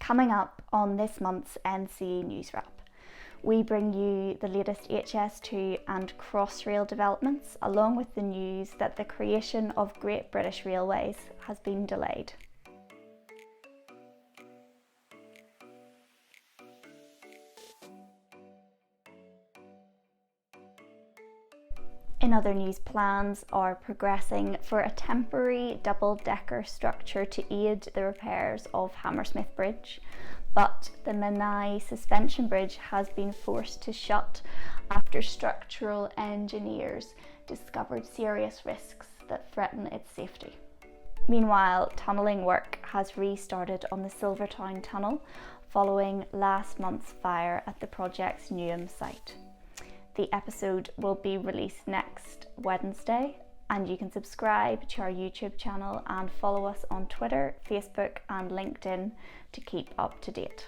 Coming up on this month's NCE News Wrap, we bring you the latest HS2 and Crossrail developments, along with the news that the creation of Great British Railways has been delayed. In other news, plans are progressing for a temporary double-decker structure to aid the repairs of Hammersmith Bridge, but the Menai Suspension Bridge has been forced to shut after structural engineers discovered serious risks that threaten its safety. Meanwhile, tunnelling work has restarted on the Silvertown Tunnel following last month's fire at the project's Newham site. The episode will be released next Wednesday, and you can subscribe to our YouTube channel and follow us on Twitter, Facebook and LinkedIn to keep up to date.